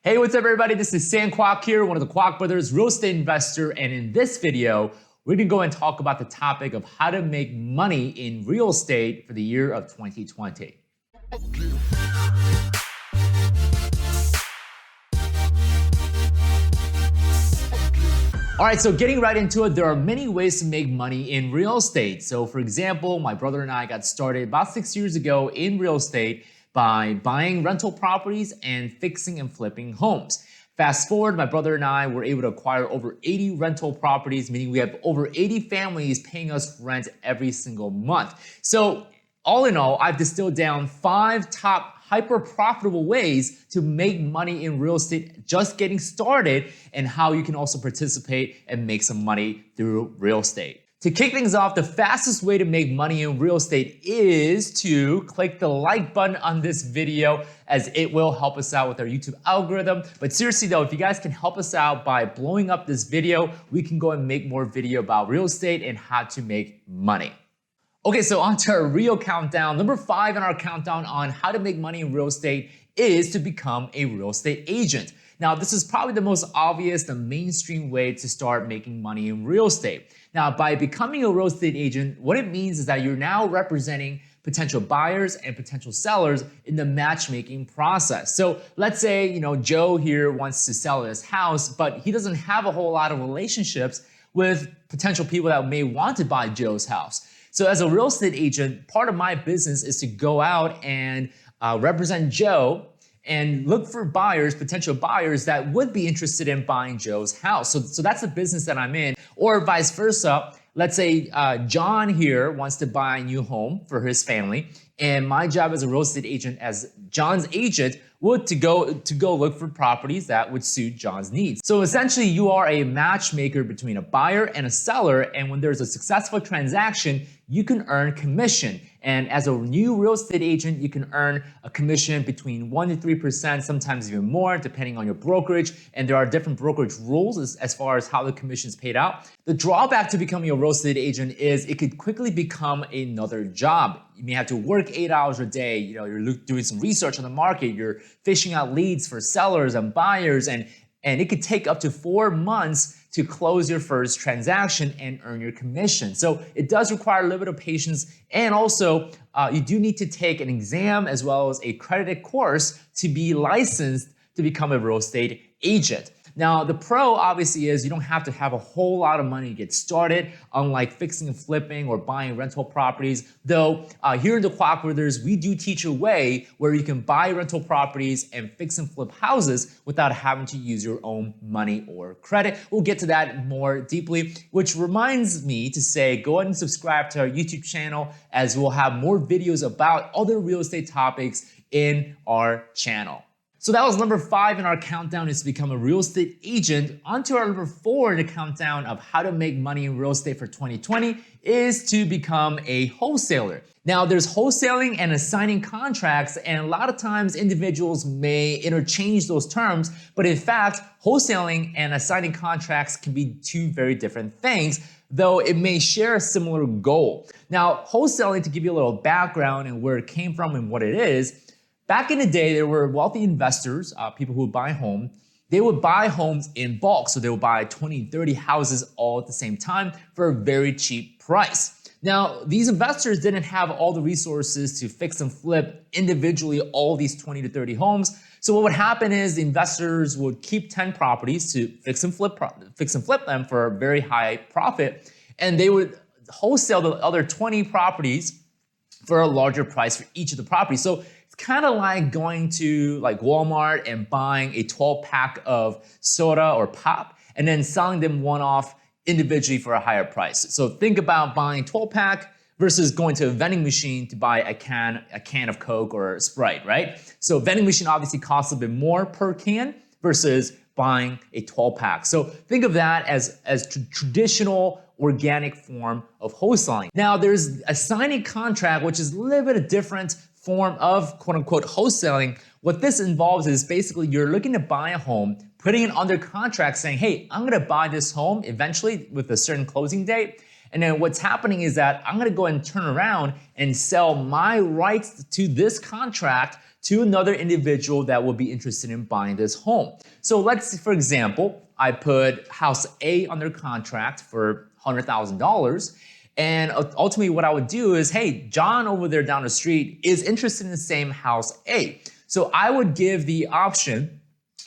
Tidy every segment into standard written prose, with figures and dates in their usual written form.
Hey, what's up everybody? This is Sam Kwok here, one of the Kwok brothers, real estate investor. And in this video, we're gonna go and talk about the topic of how to make money in real estate for the year of 2020. All right, so getting right into it, there are many ways to make money in real estate. So for example, my brother and I got started about 6 years ago in real estate by buying rental properties and fixing and flipping homes. Fast forward, my brother and I were able to acquire over 80 rental properties, meaning we have over 80 families paying us rent every single month. So all in all, I've distilled down 5 top hyper profitable ways to make money in real estate just getting started, and how you can also participate and make some money through real estate. To kick things off, the fastest way to make money in real estate is to click the like button on this video, as it will help us out with our YouTube algorithm. But seriously though, if you guys can help us out by blowing up this video, we can go and make more video about real estate and how to make money. Okay, so on to our real countdown. Number 5 in our countdown on how to make money in real estate is to become a real estate agent. Now, this is probably the most obvious, the mainstream way to start making money in real estate. Now, by becoming a real estate agent, what it means is that you're now representing potential buyers and potential sellers in the matchmaking process. So let's say, Joe here wants to sell his house, but he doesn't have a whole lot of relationships with potential people that may want to buy Joe's house. So as a real estate agent, part of my business is to go out and represent Joe and look for buyers, potential buyers that would be interested in buying Joe's house. So that's the business that I'm in. Or vice versa, let's say John here wants to buy a new home for his family, and my job as a real estate agent, as John's agent, would to go look for properties that would suit John's needs. So essentially, you are a matchmaker between a buyer and a seller, and when there's a successful transaction, you can earn commission. And as a new real estate agent, you can earn a commission between 1% to 3%, sometimes even more, depending on your brokerage. And there are different brokerage rules as far as how the commission is paid out. The drawback to becoming a real estate agent is it could quickly become another job. You may have to work 8 hours a day. You're doing some research on the market. You're fishing out leads for sellers and buyers, and it could take up to 4 months to close your first transaction and earn your commission. So it does require a little bit of patience, and also you do need to take an exam as well as a credited course to be licensed to become a real estate agent. Now, the pro obviously is you don't have to have a whole lot of money to get started, unlike fixing and flipping or buying rental properties. Though here in the Kwok Brothers, we do teach a way where you can buy rental properties and fix and flip houses without having to use your own money or credit. We'll get to that more deeply, which reminds me to say, go ahead and subscribe to our YouTube channel, as we'll have more videos about other real estate topics in our channel. So that was number 5 in our countdown, is to become a real estate agent. On to our number 4 in the countdown of how to make money in real estate for 2020 is to become a wholesaler. Now, there's wholesaling and assigning contracts, and a lot of times individuals may interchange those terms, but in fact, wholesaling and assigning contracts can be 2 very different things, though it may share a similar goal. Now, wholesaling, to give you a little background and where it came from and what it is, back in the day, there were wealthy investors, people who would buy homes. They would buy homes in bulk. So they would buy 20, 30 houses all at the same time for a very cheap price. Now, these investors didn't have all the resources to fix and flip individually all these 20 to 30 homes. So what would happen is the investors would keep 10 properties to fix and flip them for a very high profit. And they would wholesale the other 20 properties for a larger price for each of the properties. So kind of like going to Walmart and buying a 12-pack of soda or pop and then selling them one-off individually for a higher price. So think about buying 12-pack versus going to a vending machine to buy a can of Coke or Sprite, right? So vending machine obviously costs a bit more per can versus buying a 12-pack. So think of that as traditional organic form of wholesaling. Now, there's a signing contract, which is a little bit different form of quote-unquote wholesaling. What this involves is basically you're looking to buy a home, putting it under contract saying, hey, I'm gonna buy this home eventually with a certain closing date. And then what's happening is that I'm gonna go and turn around and sell my rights to this contract to another individual that will be interested in buying this home. So let's, for example, I put house A under contract for $100,000. And ultimately what I would do is, hey, John over there down the street is interested in the same house A. So I would give the option,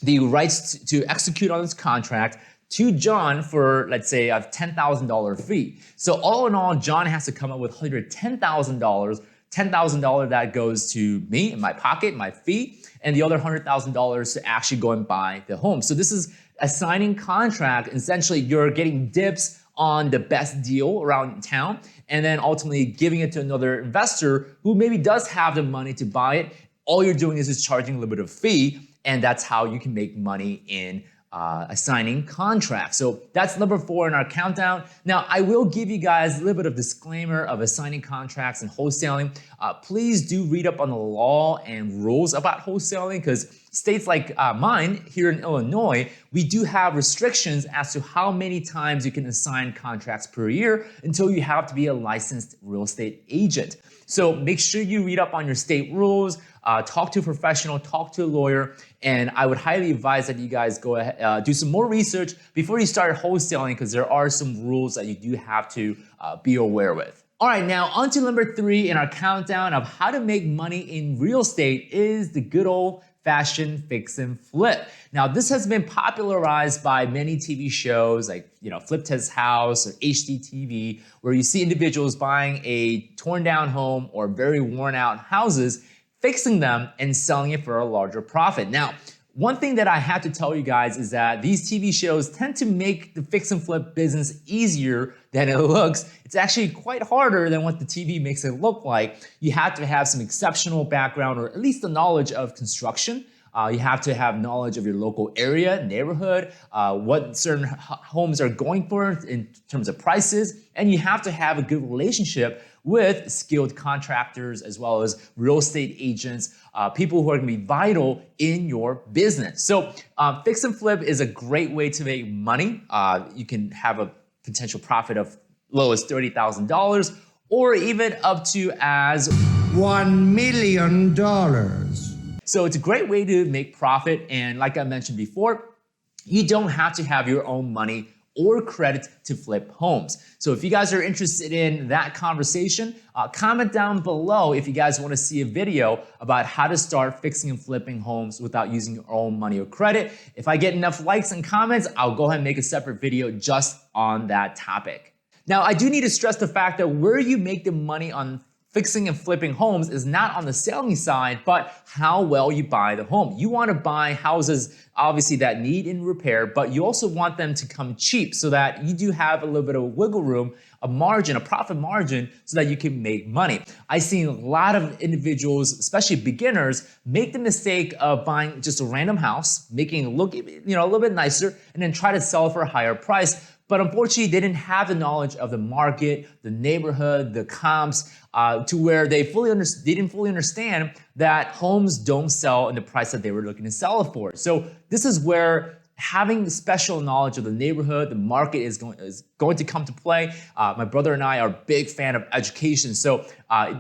the rights to execute on this contract to John for, let's say, a $10,000 fee. So all in all, John has to come up with $110,000, $10,000 that goes to me in my pocket, my fee, and the other $100,000 to actually go and buy the home. So this is a signing contract. Essentially, you're getting dips on the best deal around town, and then ultimately giving it to another investor who maybe does have the money to buy it. All you're doing is just charging a little bit of fee, and that's how you can make money in a signing contract. So that's number 4 in our countdown. Now, I will give you guys a little bit of disclaimer of assigning contracts and wholesaling. Please do read up on the law and rules about wholesaling, because states like mine here in Illinois, we do have restrictions as to how many times you can assign contracts per year until you have to be a licensed real estate agent. So make sure you read up on your state rules, talk to a professional, talk to a lawyer, and I would highly advise that you guys go ahead, do some more research before you start wholesaling, because there are some rules that you do have to be aware with. All right, now on to number 3 in our countdown of how to make money in real estate is the good old-fashioned fix and flip. Now, this has been popularized by many TV shows like, Flip Test House or HGTV, where you see individuals buying a torn down home or very worn out houses, fixing them and selling it for a larger profit. Now, one thing that I have to tell you guys is that these TV shows tend to make the fix and flip business easier than it looks. It's actually quite harder than what the TV makes it look like. You have to have some exceptional background, or at least the knowledge of construction. You have to have knowledge of your local area, neighborhood, what certain homes are going for in terms of prices, and you have to have a good relationship with skilled contractors as well as real estate agents, people who are gonna be vital in your business. So fix and flip is a great way to make money. You can have a potential profit of low as $30,000 or even up to as $1 million. So it's a great way to make profit, and like I mentioned before, you don't have to have your own money or credit to flip homes. So if you guys are interested in that conversation, comment down below if you guys want to see a video about how to start fixing and flipping homes without using your own money or credit. If I get enough likes and comments, I'll go ahead and make a separate video just on that topic. Now, I do need to stress the fact that where you make the money on fixing and flipping homes is not on the selling side, but how well you buy the home. You want to buy houses, obviously, that need in repair, but you also want them to come cheap so that you do have a little bit of wiggle room, a margin, a profit margin, so that you can make money. I've seen a lot of individuals, especially beginners, make the mistake of buying just a random house, making it look, a little bit nicer, and then try to sell it for a higher price. But unfortunately, they didn't have the knowledge of the market, the neighborhood, the comps, to where they didn't fully understand that homes don't sell in the price that they were looking to sell it for. So this is where having special knowledge of the neighborhood, the market is going to come to play. My brother and I are a big fan of education. So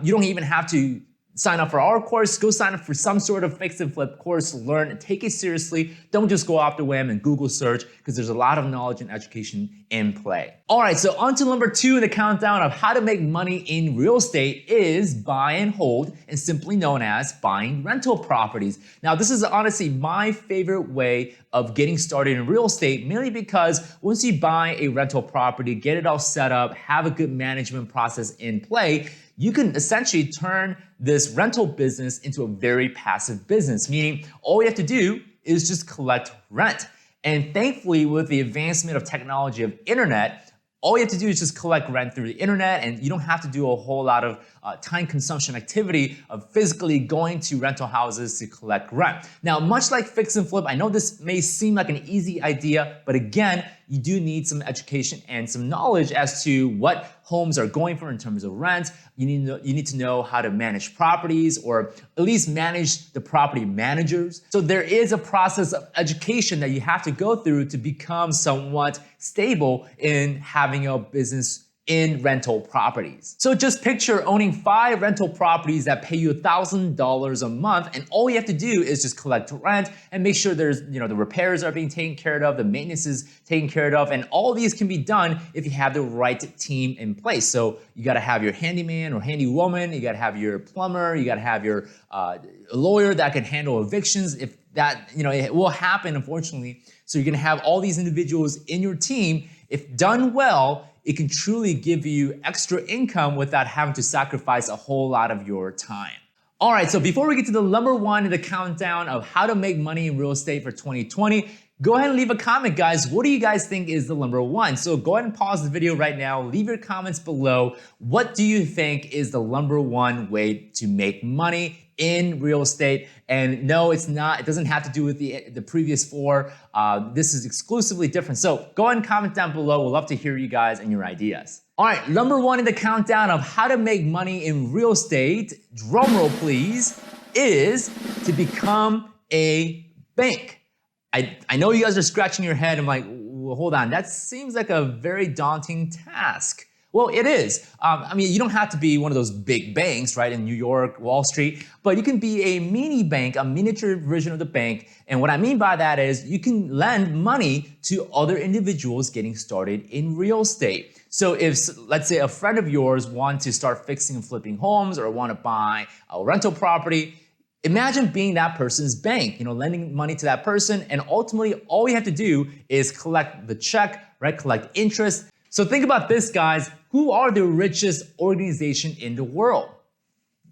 you don't even have to sign up for our course. Go sign up for some sort of fix and flip course, learn and take it seriously. Don't just go off the whim and Google search, because there's a lot of knowledge and education in play. All right, so on to number 2 in the countdown of how to make money in real estate is buy and hold, and simply known as buying rental properties. Now, this is honestly my favorite way of getting started in real estate, mainly because once you buy a rental property, get it all set up, have a good management process in play, you can essentially turn this rental business into a very passive business, meaning all you have to do is just collect rent. And thankfully, with the advancement of technology of internet, all you have to do is just collect rent through the internet, and you don't have to do a whole lot of time consumption activity of physically going to rental houses to collect rent. Now, much like fix and flip, I know this may seem like an easy idea, but again, you do need some education and some knowledge as to what homes are going for in terms of rent. You need to know how to manage properties, or at least manage the property managers. So there is a process of education that you have to go through to become somewhat stable in having a business in rental properties. So just picture owning 5 rental properties that pay you $1,000 a month, and all you have to do is just collect rent and make sure there's, the repairs are being taken care of, the maintenance is taken care of, and all these can be done if you have the right team in place. So you gotta have your handyman or handywoman, you gotta have your plumber, you gotta have your lawyer that can handle evictions. If that, it will happen, unfortunately. So you're gonna have all these individuals in your team. If done well, it can truly give you extra income without having to sacrifice a whole lot of your time. All right, so before we get to the number 1 in the countdown of how to make money in real estate for 2020, go ahead and leave a comment, guys. What do you guys think is the number 1? So go ahead and pause the video right now. Leave your comments below. What do you think is the number 1 way to make money in real estate? And no, it's not. It doesn't have to do with the previous 4. This is exclusively different. So go ahead and comment down below. We'd love to hear you guys and your ideas. All right, number 1 in the countdown of how to make money in real estate, drumroll please, is to become a bank. I know you guys are scratching your head. I'm like, well, hold on, that seems like a very daunting task. Well, it is. You don't have to be one of those big banks, right, in New York, Wall Street, but you can be a mini bank, a miniature version of the bank. And what I mean by that is you can lend money to other individuals getting started in real estate. So if, let's say, a friend of yours wants to start fixing and flipping homes or want to buy a rental property, imagine being that person's bank, lending money to that person, and ultimately all you have to do is collect the check, right? Collect interest. So think about this, guys. Who are the richest organization in the world?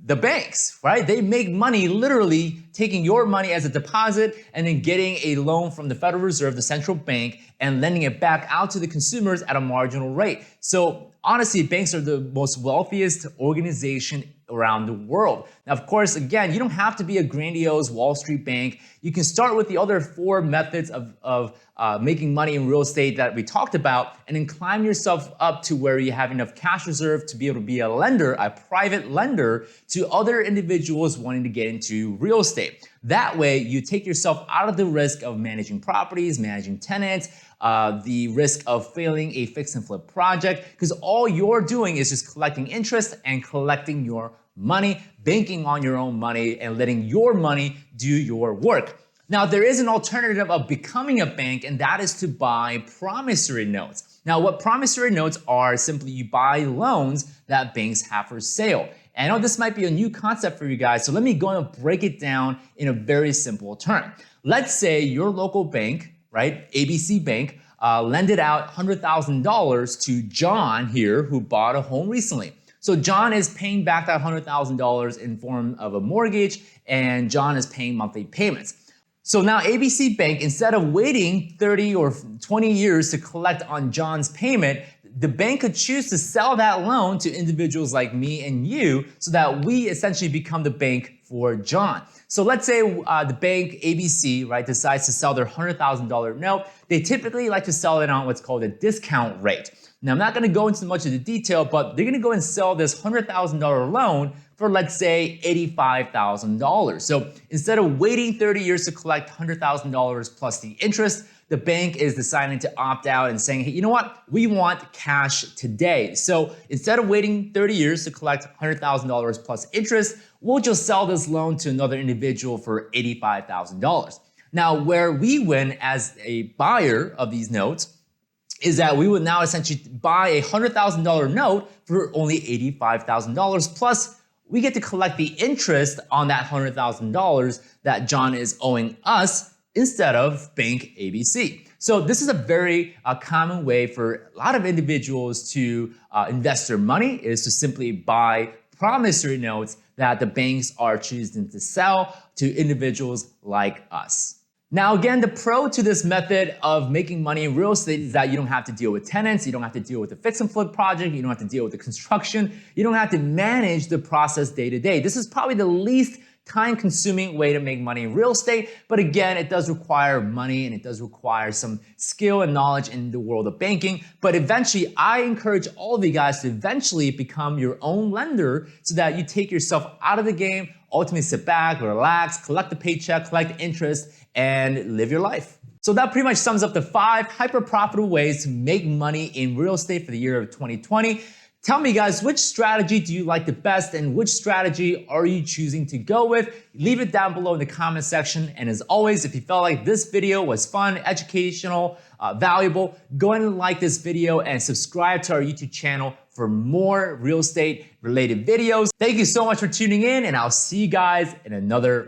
The banks, right? They make money literally taking your money as a deposit and then getting a loan from the Federal Reserve, the central bank, and lending it back out to the consumers at a marginal rate. So honestly, banks are the most wealthiest organization around the world. Now, of course, again, you don't have to be a grandiose Wall Street bank. You can start with the other 4 methods of making money in real estate that we talked about, and then climb yourself up to where you have enough cash reserve to be able to be a lender, a private lender to other individuals wanting to get into real estate. That way, you take yourself out of the risk of managing properties, managing tenants, the risk of failing a fix and flip project, because all you're doing is just collecting interest and collecting your money, banking on your own money, and letting your money do your work. Now, there is an alternative of becoming a bank, and that is to buy promissory notes. Now, what promissory notes are, simply you buy loans that banks have for sale. And I know this might be a new concept for you guys, so let me go and break it down in a very simple term. Let's say your local bank, right, ABC Bank, lended out $100,000 to John here, who bought a home recently. So John is paying back that $100,000 in form of a mortgage, and John is paying monthly payments. So now ABC Bank, instead of waiting 30 or 20 years to collect on John's payment, the bank could choose to sell that loan to individuals like me and you so that we essentially become the bank for John. So let's say the bank ABC, right, decides to sell their $100,000 note. They typically like to sell it on what's called a discount rate. Now, I'm not going to go into much of the detail, but they're going to go and sell this $100,000 loan for, let's say, $85,000. So instead of waiting 30 years to collect $100,000 plus the interest, the bank is deciding to opt out and saying, hey, you know what? We want cash today. So instead of waiting 30 years to collect $100,000 plus interest, we'll just sell this loan to another individual for $85,000. Now, where we win as a buyer of these notes is that we would now essentially buy a $100,000 note for only $85,000, plus we get to collect the interest on that $100,000 that John is owing us instead of Bank ABC. So this is a very common way for a lot of individuals to invest their money, is to simply buy promissory notes that the banks are choosing to sell to individuals like us. Now, again, the pro to this method of making money in real estate is that you don't have to deal with tenants, you don't have to deal with the fix and flip project, you don't have to deal with the construction, you don't have to manage the process day to day. This is probably the least time-consuming way to make money in real estate, but again, it does require money and it does require some skill and knowledge in the world of banking. But eventually, I encourage all of you guys to eventually become your own lender so that you take yourself out of the game, ultimately sit back, relax, collect the paycheck, collect interest, and live your life. So that pretty much sums up the 5 hyper profitable ways to make money in real estate for the year of 2020. Tell me guys, which strategy do you like the best and which strategy are you choosing to go with? Leave it down below in the comment section. And as always, if you felt like this video was fun, educational, valuable, go ahead and like this video and subscribe to our YouTube channel for more real estate related videos. Thank you so much for tuning in, and I'll see you guys in another